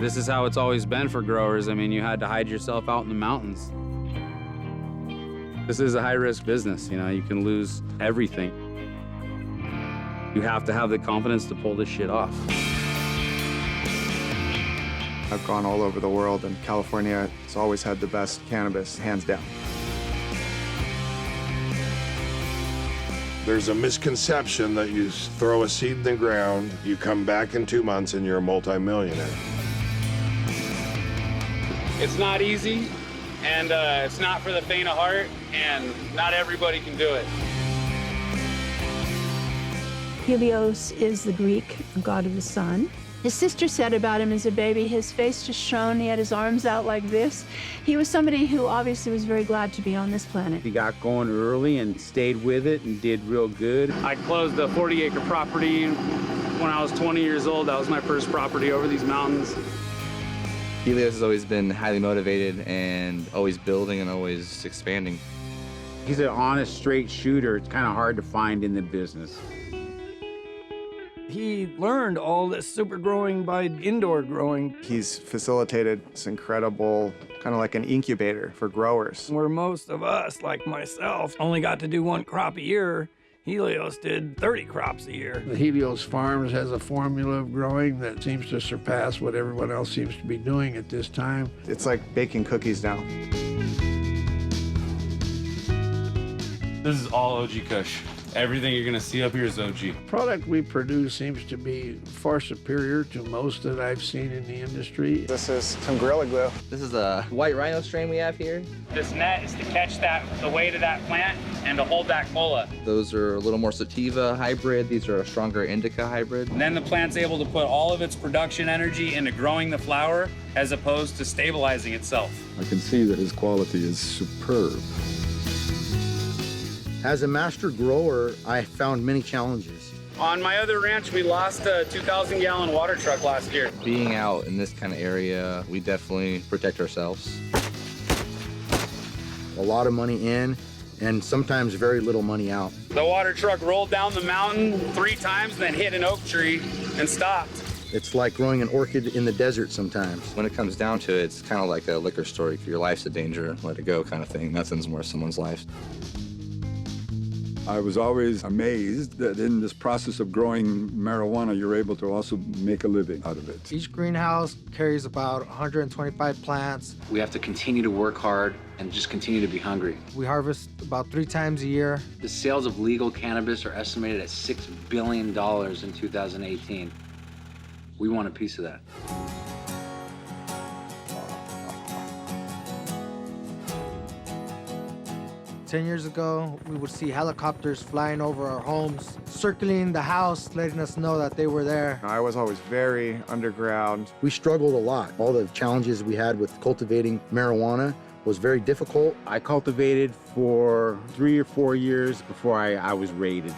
This is how it's always been for growers. I mean, you had to hide yourself out in the mountains. This is a high-risk business, you know, you can lose everything. You have to have the confidence to pull this shit off. I've gone all over the world, and California has always had the best cannabis, hands down. There's a misconception that you throw a seed in the ground, you come back in 2 months, and you're a multimillionaire. It's not easy, and it's not for the faint of heart, and not everybody can do it. Helios is the Greek god of the sun. His sister said about him as a baby, his face just shone, he had his arms out like this. He was somebody who obviously was very glad to be on this planet. He got going early and stayed with it and did real good. I closed a 40-acre property when I was 20 years old. That was my first property over these mountains. Helios has always been highly motivated and always building and always expanding. He's an honest, straight shooter. It's kind of hard to find in the business. He learned all this super growing by indoor growing. He's facilitated this incredible, kind of like an incubator for growers. Where most of us, like myself, only got to do 1 crop a year, Helios did 30 crops a year. The Helios Farms has a formula of growing that seems to surpass what everyone else seems to be doing at this time. It's like baking cookies now. This is all OG Kush. Everything you're gonna see up here is OG. The product we produce seems to be far superior to most that I've seen in the industry. This is some Gorilla Glue. This is a white rhino strain we have here. This net is to catch the weight of that plant and to hold that cola. Those are a little more sativa hybrid. These are a stronger indica hybrid. And then the plant's able to put all of its production energy into growing the flower as opposed to stabilizing itself. I can see that his quality is superb. As a master grower, I found many challenges. On my other ranch, we lost a 2,000-gallon water truck last year. Being out in this kind of area, we definitely protect ourselves. A lot of money in, and sometimes very little money out. The water truck rolled down the mountain 3 times, then hit an oak tree and stopped. It's like growing an orchid in the desert sometimes. When it comes down to it, it's kind of like a liquor store. If your life's a danger, let it go kind of thing. Nothing's worth someone's life. I was always amazed that in this process of growing marijuana, you're able to also make a living out of it. Each greenhouse carries about 125 plants. We have to continue to work hard and just continue to be hungry. We harvest about 3 times a year. The sales of legal cannabis are estimated at $6 billion in 2018. We want a piece of that. Ten years ago, we would see helicopters flying over our homes, circling the house, letting us know that they were there. I was always very underground. We struggled a lot. All the challenges we had with cultivating marijuana was very difficult. I cultivated for 3 or 4 years before I was raided.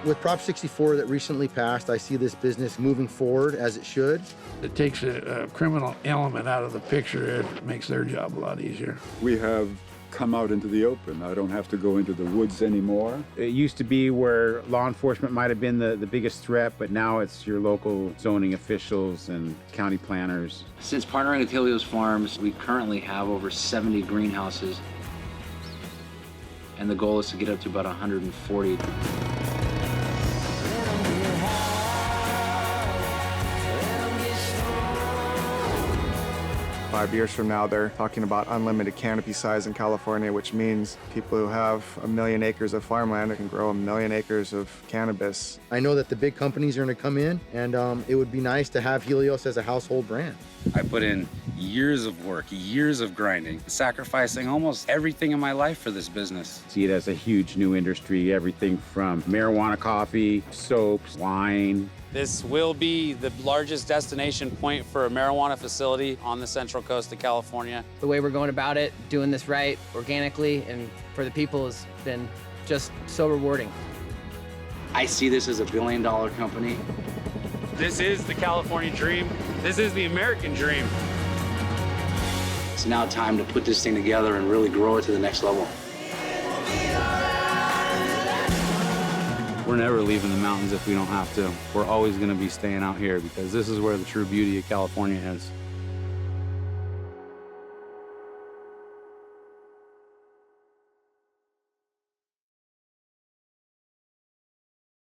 With Prop 64 that recently passed, I see this business moving forward as it should. It takes a criminal element out of the picture. It makes their job a lot easier. We have come out into the open. I don't have to go into the woods anymore. It used to be where law enforcement might have been the biggest threat, but now it's your local zoning officials and county planners. Since partnering with Helios Farms, we currently have over 70 greenhouses, and the goal is to get up to about 140. 5 years from now, they're talking about unlimited canopy size in California, which means people who have 1 million acres of farmland can grow 1 million acres of cannabis. I know that the big companies are going to come in, and it would be nice to have Helios as a household brand. I put in years of work, years of grinding, sacrificing almost everything in my life for this business. See it as a huge new industry, everything from marijuana coffee, soaps, wine. This will be the largest destination point for a marijuana facility on the central coast of California. The way we're going about it, doing this right, organically, and for the people has been just so rewarding. I see this as a billion-dollar company. This is the California dream. This is the American dream. It's now time to put this thing together and really grow it to the next level. We're never leaving the mountains if we don't have to. We're always going to be staying out here because this is where the true beauty of California is.